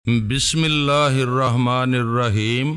بسم اللہ الرحمن الرحیم۔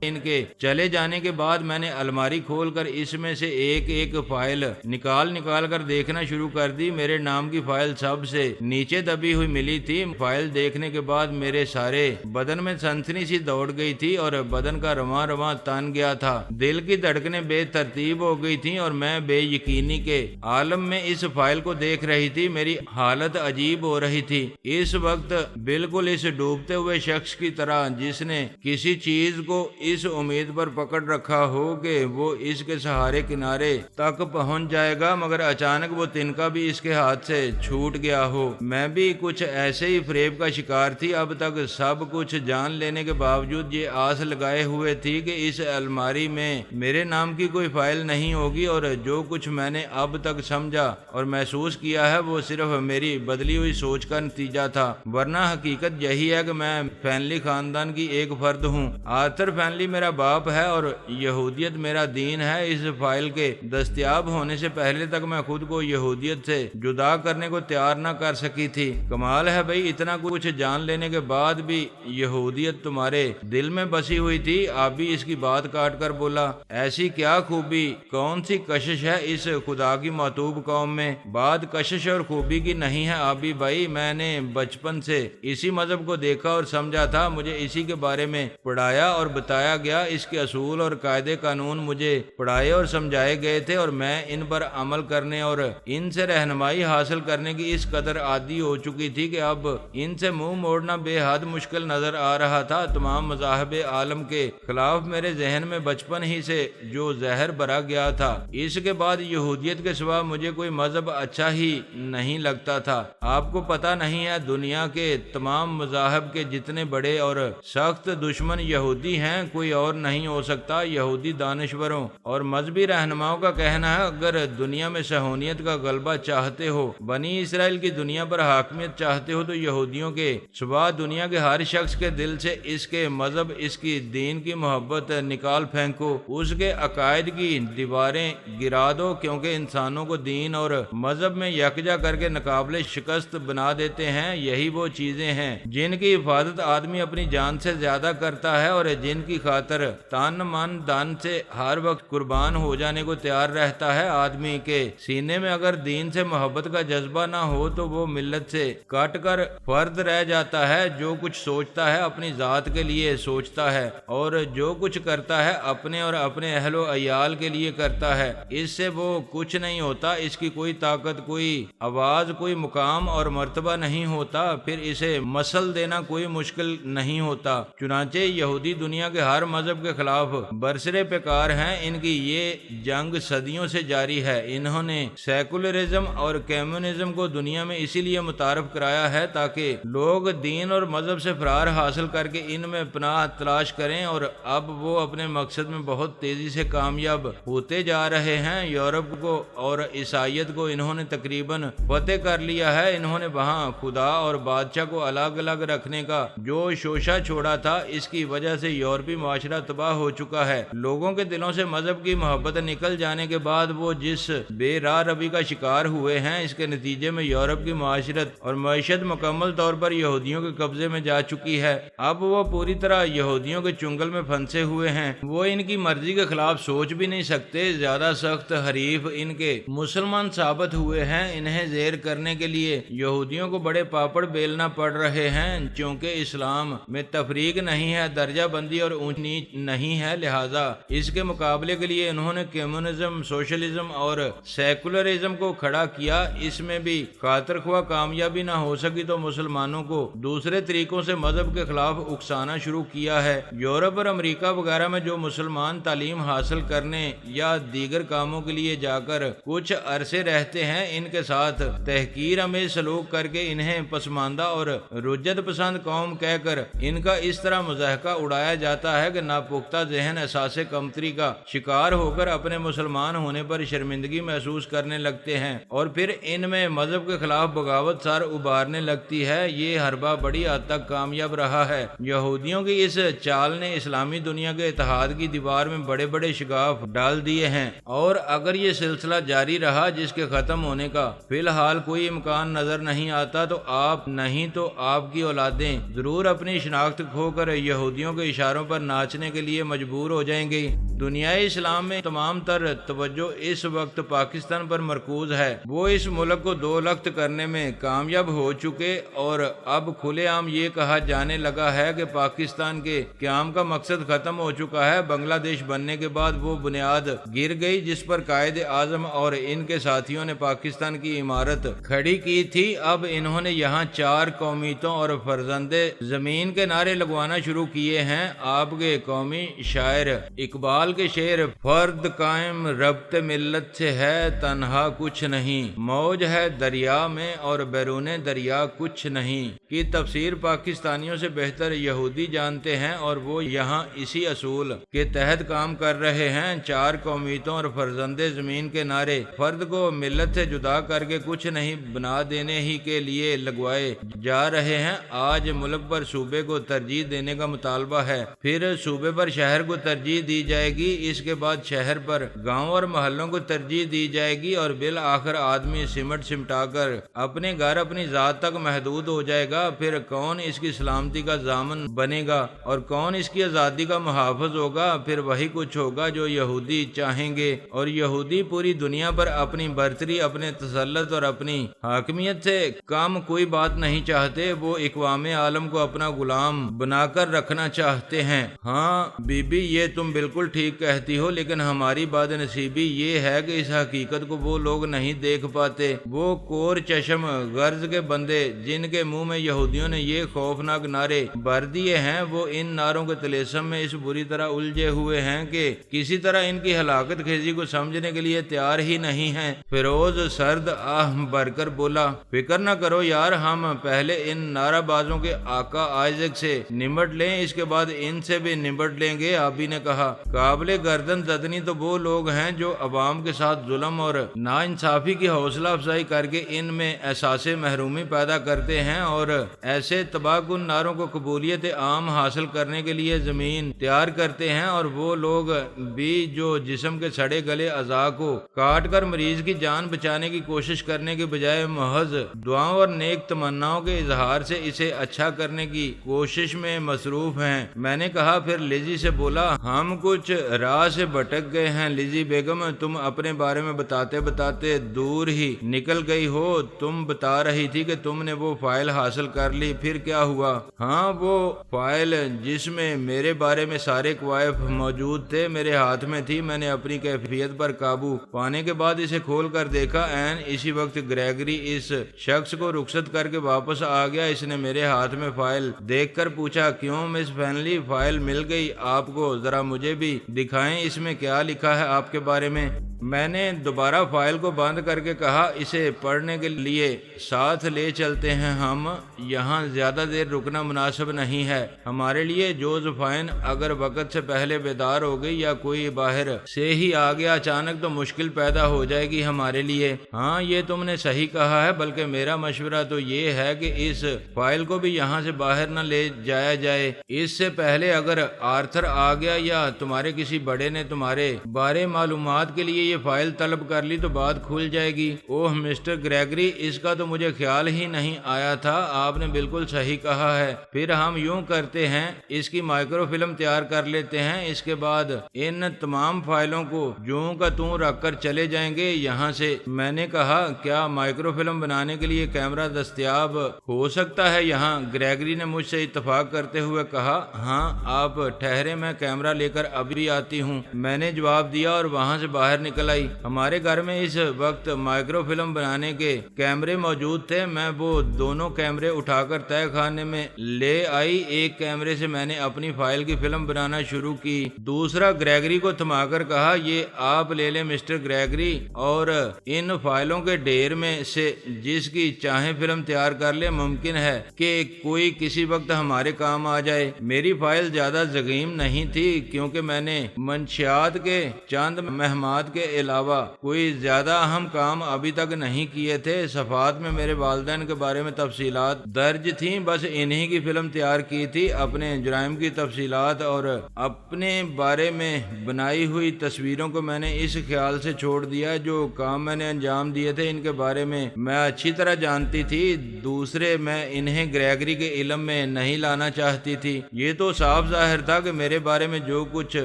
ان کے چلے جانے کے بعد میں نے الماری کھول کر اس میں سے ایک ایک فائل نکال کر دیکھنا شروع کر دی۔ میرے نام کی فائل سب سے نیچے دبی ہوئی ملی تھی۔ فائل دیکھنے کے بعد میرے سارے بدن میں سنسنی سی دوڑ گئی تھی اور بدن کا رواں تن گیا تھا۔ دل کی دھڑکنیں بے ترتیب ہو گئی تھیں اور میں بے یقینی کے عالم میں اس فائل کو دیکھ رہی تھی۔ میری حالت عجیب ہو رہی تھی اس وقت، بالکل اس ڈوبتے ہوئے شخص کی طرح جس نے کسی چیز کو اس امید پر پکڑ رکھا ہو کہ وہ اس کے سہارے کنارے تک پہنچ جائے گا، مگر اچانک وہ تنکا بھی اس کے ہاتھ سے چھوٹ گیا ہو۔ میں بھی کچھ ایسے ہی فریب کا شکار تھی۔ اب تک سب کچھ جان لینے کے باوجود یہ آس لگائے ہوئے تھی کہ اس الماری میں میرے نام کی کوئی فائل نہیں ہوگی، اور جو کچھ میں نے اب تک سمجھا اور محسوس کیا ہے وہ صرف میری بدلی ہوئی سوچ کا نتیجہ تھا، ورنہ حقیقت یہی ہے کہ میں فینلی خاندان کی ایک فرد ہوں۔ آرتھر فینلی میرا باپ ہے اور یہودیت میرا دین ہے۔ اس فائل کے دستیاب ہونے سے پہلے تک میں خود کو یہودیت سے جدا کرنے کو تیار نہ کر سکی تھی۔ کمال ہے بھائی، اتنا کچھ جان لینے کے بعد بھی یہودیت تمہارے دل میں بسی ہوئی تھی۔ آپ بھی اس کی بات کاٹ کر بولا، ایسی کیا خوبی، کون سی کشش ہے اس خدا کی محتوب قوم میں؟ بات کشش اور خوبی کی نہیں ہے آبی بھائی، میں نے بچپن سے اسی مذہب کو دیکھا اور سمجھا تھا، مجھے اسی کے بارے میں پڑھایا اور بتایا گیا، اس کے اصول اور قاعدے قانون مجھے پڑھائے اور سمجھائے گئے تھے، اور میں ان پر عمل کرنے اور ان سے رہنمائی حاصل کرنے کی اس قدر عادی ہو چکی تھی کہ اب ان سے منہ موڑنا بے حد مشکل نظر آ رہا تھا۔ تمام مذاہب عالم کے خلاف میرے ذہن میں بچپن ہی سے جو زہر بھرا گیا تھا، اس کے بعد یہودیت کے سوا مجھے کوئی مذہب اچھا ہی نہیں لگتا تھا۔ آپ کو پتہ نہیں ہے، دنیا کے تمام مذاہب کے جتنے بڑے اور سخت دشمن یہودی ہیں، کوئی اور نہیں ہو سکتا۔ یہودی دانشوروں اور مذہبی رہنماؤں کا کہنا ہے، اگر دنیا میں صہیونیت کا غلبہ چاہتے ہو، بنی اسرائیل کی دنیا پر حاکمیت چاہتے ہو، تو یہودیوں کے سوا دنیا کے ہر شخص کے دل سے اس کے مذہب، اس کی دین کی محبت نکال پھینکو، اس کے عقائد کی دیواریں گرا دو، کیونکہ انسانوں کو دین اور مذہب میں یکجا کر کے ناقابل شکست بنا دیتے ہیں۔ یہی وہ چیزیں ہیں جن کی حفاظت آدمی اپنی جان سے زیادہ کرتا ہے اور جن کی خاطر تن من دن سے ہر وقت قربان ہو جانے کو تیار رہتا ہے۔ آدمی کے سینے میں اگر دین سے محبت کا جذبہ نہ ہو تو وہ ملت سے کٹ کر فرد رہ جاتا ہے۔ جو کچھ سوچتا ہے اپنی ذات کے لیے سوچتا ہے، اور جو کچھ کرتا ہے اپنے اور اپنے اہل و عیال کے لیے کرتا ہے۔ اس سے وہ کچھ نہیں ہوتا، اس کی کوئی طاقت، کوئی آواز، کوئی مقام اور مرتبہ نہیں ہوتا، پھر اسے مسل دینا کوئی مشکل نہیں ہوتا۔ چنانچہ یہودی دنیا کے ہر مذہب کے خلاف برسرے پیکار ہیں۔ ان کی یہ جنگ صدیوں سے جاری ہے۔ انہوں نے سیکولرزم اور کمیونزم کو دنیا میں اسی لیے متعارف کرایا ہے تاکہ لوگ دین اور مذہب سے فرار حاصل کر کے ان میں پناہ تلاش کریں، اور اب وہ اپنے مقصد میں بہت تیزی سے کامیاب ہوتے جا رہے ہیں۔ یورپ کو اور عیسائیت کو انہوں نے تقریباً فتح کر لیا ہے۔ انہوں نے وہاں خدا اور بادشاہ کو الگ الگ رکھنے کا جو شوشہ چھوڑا تھا، اس کی وجہ سے یورپی معاشرہ تباہ ہو چکا ہے۔ لوگوں کے دلوں سے مذہب کی محبت نکل جانے کے بعد وہ جس بے راہ روی کا شکار ہوئے ہیں، اس کے نتیجے میں یورپ کی معاشرت اور معیشت مکمل طور پر یہودیوں کے قبضے میں جا چکی ہے۔ اب وہ پوری طرح یہودیوں کے چنگل میں پھنسے ہوئے ہیں۔ وہ ان کی مرضی کے خلاف سوچ بھی نہیں سکتے۔ زیادہ سخت حریف ان کے مسلمان ثابت ہوئے ہیں۔ انہیں زیر کرنے کے لیے یہودیوں کو بڑے پاپڑ بیلنا پڑ رہے ہیں، چونکہ اسلام میں تفریق نہیں ہے، درجہ بندی اور اونچ نیچ نہیں ہے، لہذا اس کے مقابلے کے لیے انہوں نے کمیونزم، سوشلزم اور سیکولرزم کو کھڑا کیا۔ اس میں بھی خاطر خواہ کامیابی نہ ہو سکی تو مسلمانوں کو دوسرے طریقوں سے مذہب کے خلاف اکسانا شروع کیا ہے۔ یورپ اور امریکہ وغیرہ میں جو مسلمان تعلیم حاصل کرنے یا دیگر کاموں کے لیے جا کر کچھ عرصے رہتے ہیں، ان کے ساتھ تحقیر امیز سلوک کر کے انہیں پسماندہ اور رجت پسند قوم کہہ کر ان کا اس طرح مضحکہ اڑایا جاتا ہوتا ہے کہ ناپختہ ذہن احساس کمتری کا شکار ہو کر اپنے مسلمان ہونے پر شرمندگی محسوس کرنے لگتے ہیں اور پھر ان میں مذہب کے خلاف بغاوت سر ابھارنے لگتی ہے۔ یہ حربہ بڑی حد تک کامیاب رہا ہے۔ یہودیوں کی اس چال نے اسلامی دنیا کے اتحاد کی دیوار میں بڑے بڑے شگاف ڈال دیے ہیں، اور اگر یہ سلسلہ جاری رہا جس کے ختم ہونے کا فی الحال کوئی امکان نظر نہیں آتا، تو آپ نہیں تو آپ کی اولادیں ضرور اپنی شناخت کھو کر یہودیوں کے اشاروں پر ناچنے کے لیے مجبور ہو جائیں گی۔ دنیائے اسلام میں تمام تر توجہ اس وقت پاکستان پر مرکوز ہے۔ وہ اس ملک کو دو لخت کرنے میں کامیاب ہو چکے اور اب کھلے عام یہ کہا جانے لگا ہے کہ پاکستان کے قیام کا مقصد ختم ہو چکا ہے۔ بنگلہ دیش بننے کے بعد وہ بنیاد گر گئی جس پر قائد اعظم اور ان کے ساتھیوں نے پاکستان کی عمارت کھڑی کی تھی۔ اب انہوں نے یہاں چار قومیتوں اور فرزند زمین کے نعرے لگوانا شروع کیے ہیں۔ آپ کے قومی شاعر اقبال کے شعر فرد قائم ربط ملت سے ہے تنہا کچھ نہیں، موج ہے دریا میں اور بیرون دریا کچھ نہیں کی تفسیر پاکستانیوں سے بہتر یہودی جانتے ہیں، اور وہ یہاں اسی اصول کے تحت کام کر رہے ہیں۔ چار قومیتوں اور فرزند زمین کے نعرے فرد کو ملت سے جدا کر کے کچھ نہیں بنا دینے ہی کے لیے لگوائے جا رہے ہیں۔ آج ملک پر صوبے کو ترجیح دینے کا مطالبہ ہے، پھر صوبے پر شہر کو ترجیح دی جائے گی، اس کے بعد شہر پر گاؤں اور محلوں کو ترجیح دی جائے گی، اور بالآخر آدمی سمٹا کر اپنے گھر اپنی ذات تک محدود ہو جائے گا۔ پھر کون اس کی سلامتی کا ضامن بنے گا اور کون اس کی آزادی کا محافظ ہوگا؟ پھر وہی کچھ ہوگا جو یہودی چاہیں گے، اور یہودی پوری دنیا پر اپنی برتری، اپنے تسلط اور اپنی حاکمیت سے کم کوئی بات نہیں چاہتے۔ وہ اقوام عالم کو اپنا غلام بنا کر رکھنا چاہتے ہیں۔ ہاں بی بی، یہ تم بالکل ٹھیک کہتی ہو، لیکن ہماری بد نصیبی یہ ہے کہ اس حقیقت کو وہ لوگ نہیں دیکھ پاتے، وہ کور چشم غرض کے بندے جن کے منہ میں یہودیوں نے یہ خوفناک نعرے بھر دیے ہیں، وہ ان نعروں کے طلیسم میں اس بری طرح الجھے ہوئے ہیں کہ کسی طرح ان کی ہلاکت خیزی کو سمجھنے کے لیے تیار ہی نہیں ہیں۔ فیروز سرد آہ بھر کر بولا، فکر نہ کرو یار، ہم پہلے ان نعرہ بازوں کے آقا آئزک سے نمٹ لیں، اس کے بعد ان سے بھی نمٹ لیں گے۔ آبی نے کہا، قابل گردن زدنی تو وہ لوگ ہیں جو عوام کے ساتھ ظلم اور ناانصافی کی حوصلہ افزائی کر کے ان میں احساس محرومی پیدا کرتے ہیں اور ایسے تباہ کن نعروں کو قبولیت عام حاصل کرنے کے لیے زمین تیار کرتے ہیں، اور وہ لوگ بھی جو جسم کے سڑے گلے اعضاء کو کاٹ کر مریض کی جان بچانے کی کوشش کرنے کے بجائے محض دعاؤں اور نیک تمناؤں کے اظہار سے اسے اچھا کرنے کی کوشش میں مصروف ہیں۔ میں نے کہا، پھر لیزی سے بولا، ہم کچھ راہ سے بھٹک گئے ہیں لیزی بیگم، تم اپنے بارے میں بتاتے بتاتے دور ہی نکل گئی ہو۔ تم بتا رہی تھی کہ تم نے وہ فائل حاصل کر لی، پھر کیا ہوا؟ ہاں، وہ فائل جس میں میرے بارے میں سارے کوائف موجود تھے میرے ہاتھ میں تھی۔ میں نے اپنی کیفیت پر قابو پانے کے بعد اسے کھول کر دیکھا۔ عین اسی وقت گریگری اس شخص کو رخصت کر کے واپس آ گیا۔ اس نے میرے ہاتھ میں فائل دیکھ کر پوچھا، کیوں مس فینلی، فائل مل گئی آپ کو؟ ذرا مجھے بھی دکھائیں، اس میں کیا لکھا ہے آپ کے بارے میں؟ میں نے دوبارہ فائل کو بند کر کے کہا، اسے پڑھنے کے لیے ساتھ لے چلتے ہیں ہم، یہاں زیادہ دیر رکنا مناسب نہیں ہے ہمارے لیے۔ جوزفائن اگر وقت سے پہلے بیدار ہو گئی یا کوئی باہر سے ہی آ گیا اچانک تو مشکل پیدا ہو جائے گی ہمارے لیے۔ ہاں، یہ تم نے صحیح کہا ہے، بلکہ میرا مشورہ تو یہ ہے کہ اس فائل کو بھی یہاں سے باہر نہ لے جایا جائے۔ اس سے پہلے اگر آرتھر آ گیا یا تمہارے کسی بڑے نے تمہارے بارے معلومات کے لیے یہ فائل طلب کر لی تو بات کھل جائے گی۔ اوہ مسٹر گریگری، اس کا تو مجھے خیال ہی نہیں آیا تھا، آپ نے بالکل صحیح کہا ہے۔ پھر ہم یوں کرتے ہیں، اس کی مائکرو فلم تیار کر لیتے ہیں، اس کے بعد ان تمام فائلوں کو جوں کا توں رکھ کر چلے جائیں گے یہاں سے۔ میں نے کہا، کیا مائکرو فلم بنانے کے لیے کیمرہ دستیاب ہو سکتا ہے یہاں؟ گریگری نے مجھ سے اتفاق کرتے ہوئے کہا، ہاں، آپ ٹھہرے، میں کیمرہ لے کر ابھی بھی آتی ہوں؟ میں نے جواب دیا اور وہاں سے باہر نکل آئی۔ ہمارے گھر میں اس وقت مائکرو فلم بنانے کے کیمرے موجود تھے۔ میں وہ دونوں کیمرے اٹھا کر تہہ خانے میں لے آئی۔ ایک کیمرے سے میں نے اپنی فائل کی فلم بنانا شروع کی، دوسرا گریگری کو تھما کر کہا، یہ آپ لے لیں مسٹر گریگری، اور ان فائلوں کے ڈھیر میں سے جس کی چاہیں فلم تیار کر لیں۔ ممکن ہے کہ کوئی کسی وقت ہمارے کام آ جائے۔ میری فائل زیادہ ضخیم نہیں تھی کیونکہ میں نے منشیات کے چند مہمات کے علاوہ کوئی زیادہ اہم کام ابھی تک نہیں کیے تھے۔ صفحات میں میرے والدین کے بارے میں تفصیلات درج تھیں، بس انہی کی فلم تیار کی تھی۔ اپنے جرائم کی تفصیلات اور اپنے بارے میں بنائی ہوئی تصویروں کو میں نے اس خیال سے چھوڑ دیا، جو کام میں نے انجام دیے تھے ان کے بارے میں اچھی طرح جانتی تھی، دوسرے میں انہیں گریگری کے علم میں نہیں لانا چاہتی تھی۔ یہ تو صاف ظاہر تھا کہ میرے بارے میں جو کچھ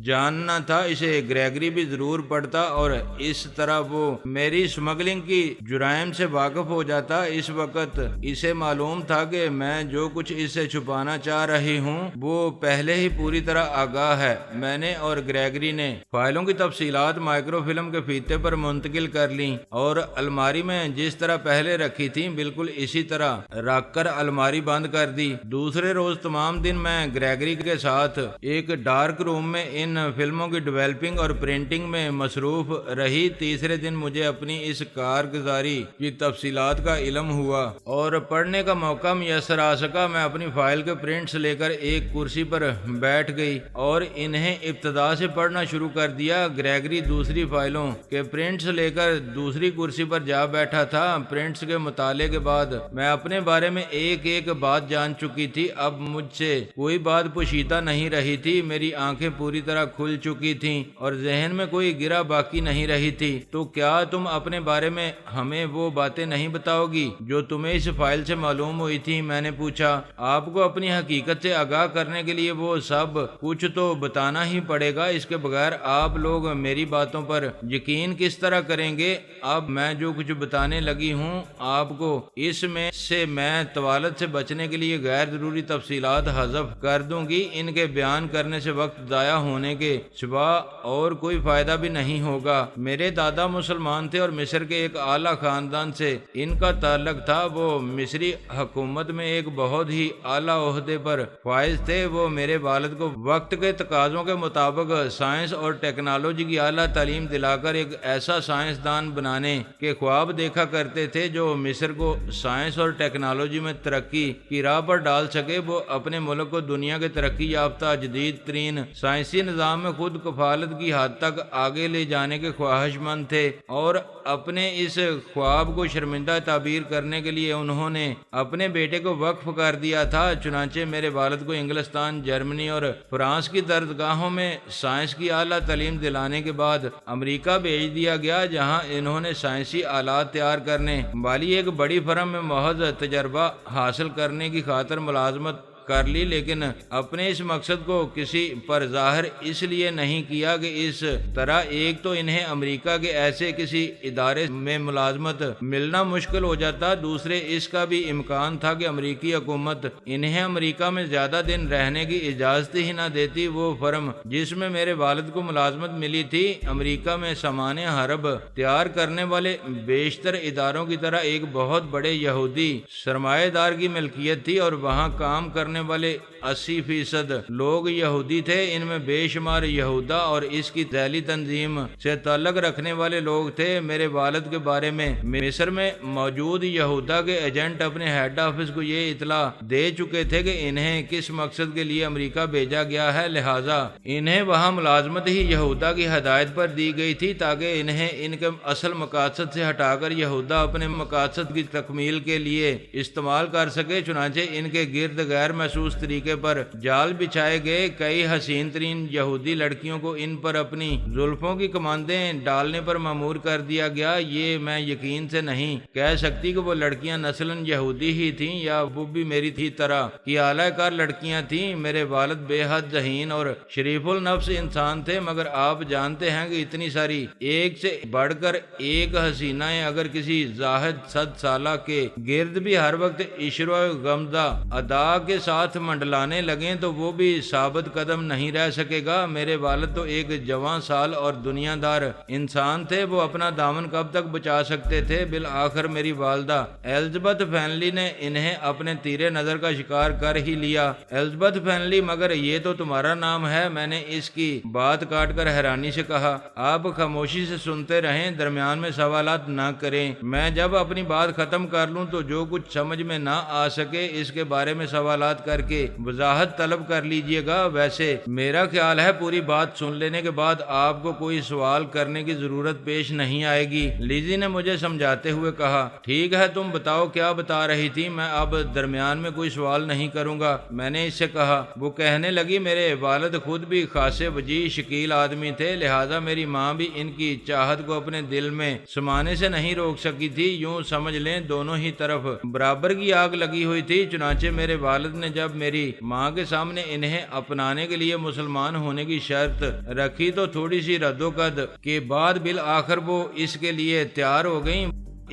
جاننا تھا اسے گریگری بھی ضرور پڑھتا اور اس طرح وہ میری سمگلنگ کی جرائم سے واقف ہو جاتا۔ اس وقت اسے معلوم تھا کہ میں جو کچھ اس سے چھپانا چاہ رہی ہوں وہ پہلے ہی پوری طرح آگاہ ہے۔ میں نے اور گریگری نے فائلوں کی تفصیلات مائکرو فلم کے فیتے پر منتقل کر لیں اور الماری میں جس طرح پہلے رکھی تھی بالکل اسی طرح رکھ کر الماری بند کر دی۔ دوسرے روز تمام دن میں گریگری کے ساتھ ایک ڈارک روم میں ان فلموں کی ڈیولپنگ اور پرنٹنگ میں مصروف رہی۔ تیسرے دن مجھے اپنی اس کارگزاری کی تفصیلات کا علم ہوا اور پڑھنے کا موقع میسر آ سکا۔ میں اپنی فائل کے پرنٹس لے کر ایک کرسی پر بیٹھ گئی اور انہیں ابتدا سے پڑھنا شروع کر دیا۔ گریگری دوسری فائلوں کے پرنٹس لے کر دوسری کرسی پر جا بیٹھا تھا۔ پرنٹس کے مطالعے کے بعد میں اپنے بارے میں ایک ایک بات جان چکی تھی۔ اب مجھ سے کوئی بات پوشیدہ نہیں رہی تھی، میری آنکھیں پوری طرح کھل چکی تھیں اور ذہن میں کوئی گرہ باقی نہیں رہی تھی۔ تو کیا تم اپنے بارے میں ہمیں وہ باتیں نہیں بتاؤ گی جو تمہیں اس فائل سے معلوم ہوئی تھی؟ میں نے پوچھا۔ آپ کو اپنی حقیقت سے آگاہ کرنے کے لیے وہ سب کچھ تو بتانا ہی پڑے گا، اس کے بغیر آپ لوگ میری باتوں پر یقین کس طرح کریں گے؟ اب میں جو کچھ بتانے لگی ہوں آپ کو اس میں سے میں طوالت سے بچنے کے لیے غیر ضروری تفصیلات حذف کر دوں گی۔ ان کے بیان کرنے سے وقت ضائع ہونے کے سوا اور کوئی فائدہ بھی نہیں ہوگا۔ میرے دادا مسلمان تھے اور مصر کے ایک اعلیٰ خاندان سے ان کا تعلق تھا۔ وہ مصری حکومت میں ایک بہت ہی اعلیٰ عہدے پر فائز تھے۔ وہ میرے والد کو وقت کے تقاضوں کے مطابق سائنس اور ٹیکنالوجی کی اعلیٰ تعلیم دلا کر ایک ایسا سائنسدان بنانے کے خواب دیکھا کرتے تھے جو مصر کو سائنس اور ٹیکنالوجی میں ترقی کی راہ پر ڈال سکے۔ وہ اپنے ملک کو دنیا کے ترقی یافتہ جدید ترین سائنسی نظام میں خود کفالت کی حد تک آگے لے جانے کے خواہش مند تھے اور اپنے اس خواب کو شرمندہ تعبیر کرنے کے لیے انہوں نے اپنے بیٹے کو وقف کر دیا تھا۔ چنانچہ میرے والد کو انگلستان، جرمنی اور فرانس کی دردگاہوں میں سائنس کی اعلیٰ تعلیم دلانے کے بعد امریکہ بھیج دیا گیا، جہاں انہوں نے سائنسی آلات تیار کرنے والی ایک بڑی فرم میں محض تجربہ حاصل کرنے کی خاطر ملازمت کر لی، لیکن اپنے اس مقصد کو کسی پر ظاہر اس لیے نہیں کیا کہ اس طرح ایک تو انہیں امریکہ کے ایسے کسی ادارے میں ملازمت ملنا مشکل ہو جاتا، دوسرے اس کا بھی امکان تھا کہ امریکی حکومت انہیں امریکہ میں زیادہ دن رہنے کی اجازت ہی نہ دیتی۔ وہ فرم جس میں میرے والد کو ملازمت ملی تھی امریکہ میں سامان حرب تیار کرنے والے بیشتر اداروں کی طرح ایک بہت بڑے یہودی سرمایہ دار کی ملکیت تھی اور وہاں کام کرنے والے 80% لوگ یہودی تھے۔ ان میں بے شمار یہودا اور اس کی ذیلی تنظیم سے تعلق رکھنے والے لوگ تھے۔ میرے والد کے بارے میں مصر میں موجود یہودا کے ایجنٹ اپنے ہیڈ آفس کو یہ اطلاع دے چکے تھے کہ انہیں کس مقصد کے لیے امریکہ بھیجا گیا ہے، لہٰذا انہیں وہاں ملازمت ہی یہودا کی ہدایت پر دی گئی تھی تاکہ انہیں ان کے اصل مقاصد سے ہٹا کر یہودا اپنے مقاصد کی تکمیل کے لیے استعمال کر سکے۔ چنانچہ ان کے گرد غیر محسوس طریقے پر جال بچھائے گئے۔ کئی حسین ترین یہودی لڑکیوں کو ان پر اپنی زلفوں کی کماندیں ڈالنے پر مامور کر دیا گیا۔ یہ میں یقین سے نہیں کہہ سکتی کہ وہ لڑکیاں نسلاً یہودی ہی تھیں یا وہ بھی میری تھی طرح کی اعلی کار لڑکیاں تھیں۔ میرے والد بے حد ذہین اور شریف النفس انسان تھے، مگر آپ جانتے ہیں کہ اتنی ساری ایک سے بڑھ کر ایک حسینائیں اگر کسی زاہد 100 سالہ کے گرد بھی ہر وقت عشر و غمزہ ادا کے ساتھ منڈلانے لگیں تو وہ بھی ثابت قدم نہیں رہ سکے گا۔ میرے والد تو ایک جوان سال اور دنیا دار انسان تھے، وہ اپنا دامن کب تک بچا سکتے تھے؟ بالآخر میری والدہ الزبتھ فینلی نے انہیں اپنے تیرے نظر کا شکار کر ہی لیا۔ الزبتھ فینلی، مگر یہ تو تمہارا نام ہے؟ میں نے اس کی بات کاٹ کر حیرانی سے کہا۔ آپ خاموشی سے سنتے رہیں، درمیان میں سوالات نہ کریں۔ میں جب اپنی بات ختم کر لوں تو جو کچھ سمجھ میں نہ آ سکے اس کے بارے میں سوالات کر کے وضاحت طلب کر لیجئے گا۔ ویسے میرا خیال ہے پوری بات سن لینے کے بعد آپ کو کوئی سوال کرنے کی ضرورت پیش نہیں آئے گی، لیزی نے مجھے سمجھاتے ہوئے کہا۔ ٹھیک ہے، تم بتاؤ کیا بتا رہی تھی، میں اب درمیان میں کوئی سوال نہیں کروں گا، میں نے اس سے کہا۔ وہ کہنے لگی، میرے والد خود بھی خاصے وجیح شکیل آدمی تھے، لہذا میری ماں بھی ان کی چاہت کو اپنے دل میں سمانے سے نہیں روک سکی تھی۔ یوں سمجھ لیں دونوں ہی طرف برابر کی آگ لگی ہوئی تھی۔ چنانچہ میرے والد نے جب میری ماں کے سامنے انہیں اپنانے کے لیے مسلمان ہونے کی شرط رکھی تو تھوڑی سی رد و قد کے بعد بالآخر وہ اس کے لیے تیار ہو گئیں۔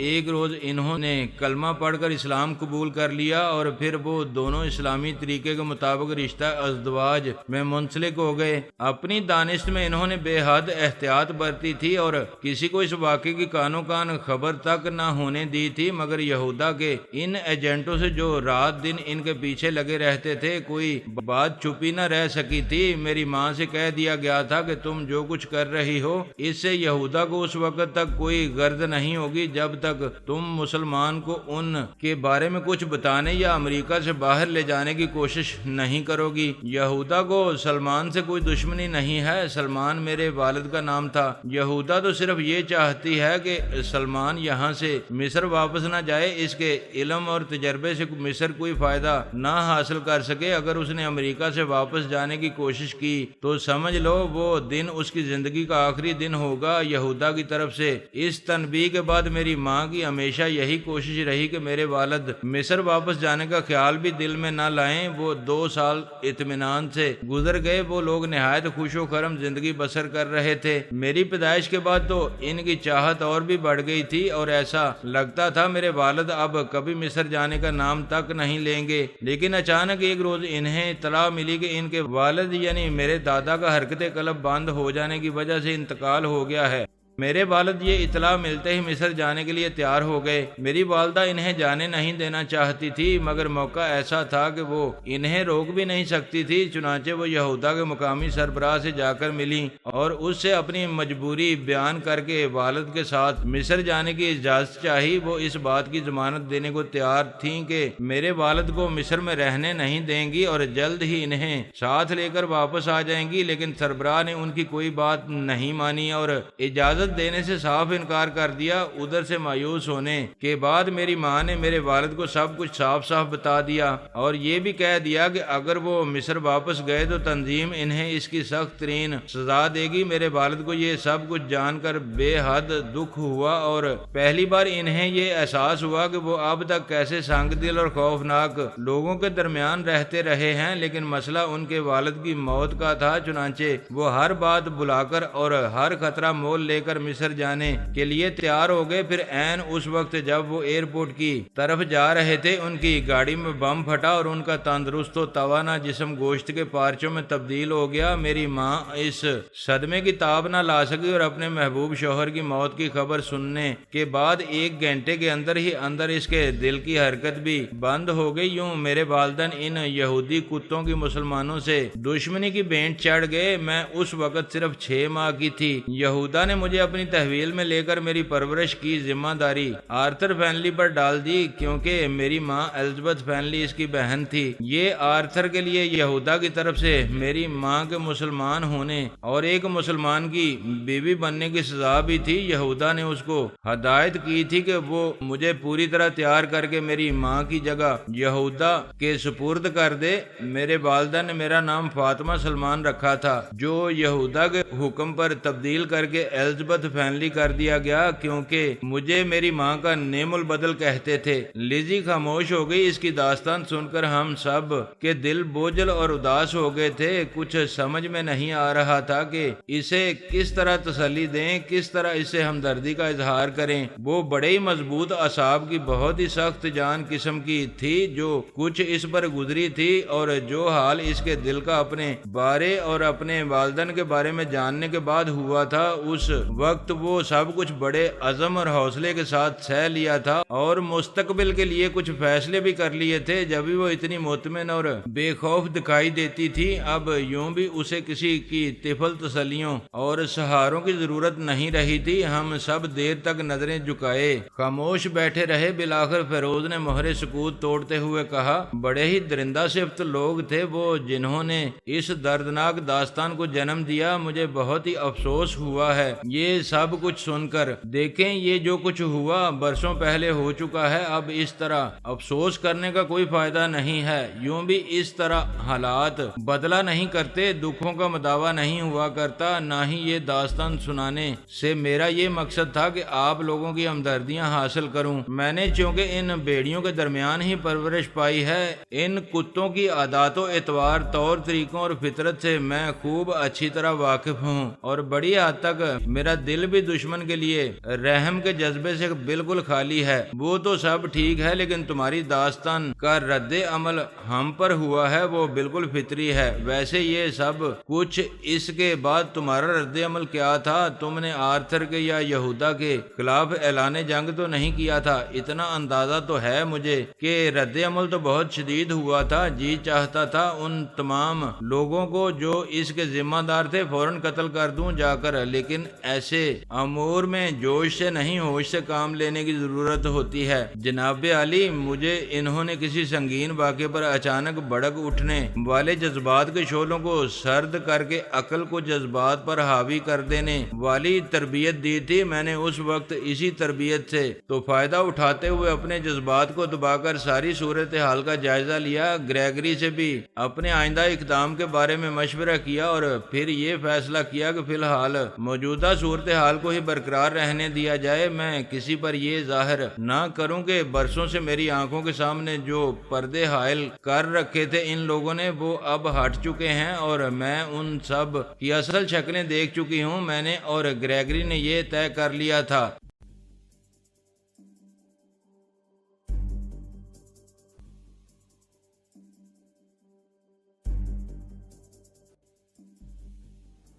ایک روز انہوں نے کلمہ پڑھ کر اسلام قبول کر لیا اور پھر وہ دونوں اسلامی طریقے کے مطابق رشتہ ازدواج میں منسلک ہو گئے۔ اپنی دانش میں انہوں نے بے حد احتیاط برتی تھی اور کسی کو اس واقعے کی کانوں کان خبر تک نہ ہونے دی تھی، مگر یہودا کے ان ایجنٹوں سے جو رات دن ان کے پیچھے لگے رہتے تھے کوئی بات چھپی نہ رہ سکی تھی۔ میری ماں سے کہہ دیا گیا تھا کہ تم جو کچھ کر رہی ہو اس سے یہودا کو اس وقت تک کوئی غرض نہیں ہوگی جب تک تم مسلمان کو ان کے بارے میں کچھ بتانے یا امریکہ سے باہر لے جانے کی کوشش نہیں کرو گی۔ یہودا کو سلمان سے کوئی دشمنی نہیں ہے، سلمان میرے والد کا نام تھا۔ یہودا تو صرف یہ چاہتی ہے کہ سلمان یہاں سے مصر واپس نہ جائے، اس کے علم اور تجربے سے مصر کوئی فائدہ نہ حاصل کر سکے۔ اگر اس نے امریکہ سے واپس جانے کی کوشش کی تو سمجھ لو وہ دن اس کی زندگی کا آخری دن ہوگا۔ یہودا کی طرف سے اس تنبیہ کے بعد میری ماں کی ہمیشہ یہی کوشش رہی کہ میرے والد مصر واپس جانے کا خیال بھی دل میں نہ لائیں۔ وہ 2 سال اطمینان سے گزر گئے، وہ لوگ نہایت خوش و خرم زندگی بسر کر رہے تھے۔ میری پیدائش کے بعد تو ان کی چاہت اور بھی بڑھ گئی تھی اور ایسا لگتا تھا میرے والد اب کبھی مصر جانے کا نام تک نہیں لیں گے، لیکن اچانک ایک روز انہیں اطلاع ملی کہ ان کے والد یعنی میرے دادا کا حرکت قلب بند ہو جانے کی وجہ سے انتقال ہو گیا ہے۔ میرے والد یہ اطلاع ملتے ہی مصر جانے کے لیے تیار ہو گئے۔ میری والدہ انہیں جانے نہیں دینا چاہتی تھی، مگر موقع ایسا تھا کہ وہ انہیں روک بھی نہیں سکتی تھی۔ چنانچہ وہ یہودا کے مقامی سربراہ سے جا کر ملی اور اس سے اپنی مجبوری بیان کر کے والد کے ساتھ مصر جانے کی اجازت چاہی۔ وہ اس بات کی ضمانت دینے کو تیار تھیں کہ میرے والد کو مصر میں رہنے نہیں دیں گی اور جلد ہی انہیں ساتھ لے کر واپس آ جائیں گی، لیکن سربراہ نے ان کی کوئی بات نہیں مانی اور اجازت دینے سے صاف انکار کر دیا۔ ادھر سے مایوس ہونے کے بعد میری ماں نے میرے والد کو سب کچھ صاف صاف بتا دیا اور یہ بھی کہہ دیا کہ اگر وہ مصر واپس گئے تو تنظیم انہیں اس کی سخت ترین سزا دے گی۔ میرے والد کو یہ سب کچھ جان کر بے حد دکھ ہوا اور پہلی بار انہیں یہ احساس ہوا کہ وہ اب تک کیسے سنگ دل اور خوفناک لوگوں کے درمیان رہتے رہے ہیں، لیکن مسئلہ ان کے والد کی موت کا تھا۔ چنانچہ وہ ہر بات بلا کر اور ہر خطرہ مول لے کر مصر جانے کے لیے تیار ہو گئے۔ پھر عین اس وقت جب وہ ایئرپورٹ کی طرف جا رہے تھے ان کی گاڑی میں بم پھٹا اور ان کا تندرست و توانا جسم گوشت کے پارچوں میں تبدیل ہو گیا۔ میری ماں اس صدمے کی تاب نہ لا سکی اور اپنے محبوب شوہر کی موت کی خبر سننے کے بعد 1 گھنٹے کے اندر ہی اندر اس کے دل کی حرکت بھی بند ہو گئی۔ یوں میرے والدین ان یہودی کتوں کی مسلمانوں سے دشمنی کی بینٹ چڑھ گئے۔ میں اس وقت صرف 6 ماہ کی تھی۔ یہودا نے مجھے اپنی تحویل میں لے کر میری پرورش کی ذمہ داری آرتھر فینلی پر ڈال دی، کیونکہ میری ماں الزبتھ فینلی اس کی بہن تھی۔ یہ آرتھر کے لیے یہودا کی طرف سے میری ماں کے مسلمان ہونے اور ایک مسلمان کی بیوی بننے کی سزا بھی تھی۔ یہودا نے اس کو ہدایت کی تھی کہ وہ مجھے پوری طرح تیار کر کے میری ماں کی جگہ یہودا کے سپرد کر دے۔ میرے والدہ نے میرا نام فاطمہ سلمان رکھا تھا، جو یہودا کے حکم پر تبدیل کر کے الزبتھ وقت فائنلی کر دیا گیا کیونکہ مجھے میری ماں کا نیم البدل کہتے تھے۔ لیزی خاموش ہو گئی۔ اس کی داستان سن کر ہم سب کے دل بوجھل اور اداس ہو گئے تھے۔ کچھ سمجھ میں نہیں آ رہا تھا کہ اسے کس طرح تسلی دیں، کس طرح اسے ہمدردی کا اظہار کریں۔ وہ بڑے ہی مضبوط اعصاب کی، بہت ہی سخت جان قسم کی تھی جو کچھ اس پر گزری تھی، اور جو حال اس کے دل کا اپنے بارے اور اپنے والدین کے بارے میں جاننے کے بعد ہوا تھا، اس وقت وہ سب کچھ بڑے عزم اور حوصلے کے ساتھ سہ لیا تھا اور مستقبل کے لیے کچھ فیصلے بھی کر لیے تھے۔ جب بھی وہ اتنی مطمئن اور بے خوف دکھائی دیتی تھی، اب یوں بھی اسے کسی کی طفل تسلیوں اور سہاروں کی ضرورت نہیں رہی تھی۔ ہم سب دیر تک نظریں جھکائے خاموش بیٹھے رہے۔ بالآخر فیروز نے مہر سکوت توڑتے ہوئے کہا، بڑے ہی درندہ صفت لوگ تھے وہ جنہوں نے اس دردناک داستان کو جنم دیا۔ مجھے بہت ہی افسوس ہوا ہے یہ سب کچھ سن کر۔ دیکھیں یہ جو کچھ ہوا برسوں پہلے ہو چکا ہے، اب اس طرح افسوس کرنے کا کوئی فائدہ نہیں ہے۔ یوں بھی اس طرح حالات بدلا نہیں کرتے، دکھوں کا مداوع نہیں ہوا کرتا۔ نہ ہی یہ داستان سنانے سے میرا یہ مقصد تھا کہ آپ لوگوں کی ہمدردیاں حاصل کروں۔ میں نے چونکہ ان بیڑیوں کے درمیان ہی پرورش پائی ہے، ان کتوں کی عادات و اطوار، طور طریقوں اور فطرت سے میں خوب اچھی طرح واقف ہوں، اور بڑی حد تک میرا دل بھی دشمن کے لیے رحم کے جذبے سے بالکل خالی ہے۔ وہ تو سب ٹھیک ہے، لیکن تمہاری داستان کا رد عمل ہم پر ہوا ہے وہ بالکل فطری ہے۔ ویسے یہ سب کچھ اس کے بعد تمہارا رد عمل کیا تھا؟ تم نے آرتھر کے یا یہودا کے خلاف اعلان جنگ تو نہیں کیا تھا؟ اتنا اندازہ تو ہے مجھے کہ رد عمل تو بہت شدید ہوا تھا۔ جی چاہتا تھا ان تمام لوگوں کو جو اس کے ذمہ دار تھے فوراً قتل کر دوں جا کر، لیکن ایسے امور میں جوش سے نہیں ہوش سے کام لینے کی ضرورت ہوتی ہے۔ جناب عالی، مجھے انہوں نے کسی سنگین واقعے پر اچانک بھڑک اٹھنے والے جذبات کے شعلوں کو سرد کر کے عقل کو جذبات پر حاوی کر دینے والی تربیت دی تھی۔ میں نے اس وقت اسی تربیت سے تو فائدہ اٹھاتے ہوئے اپنے جذبات کو دبا کر ساری صورتحال کا جائزہ لیا، گریگری سے بھی اپنے آئندہ اقدام کے بارے میں مشورہ کیا، اور پھر یہ فیصلہ کیا کہ فی الحال موجودہ صورتحال کو ہی برقرار رہنے دیا جائے۔ میں کسی پر یہ ظاہر نہ کروں کہ برسوں سے میری آنکھوں کے سامنے جو پردے حائل کر رکھے تھے ان لوگوں نے، وہ اب ہٹ چکے ہیں اور میں ان سب کی اصل شکلیں دیکھ چکی ہوں۔ میں نے اور گریگری نے یہ طے کر لیا تھا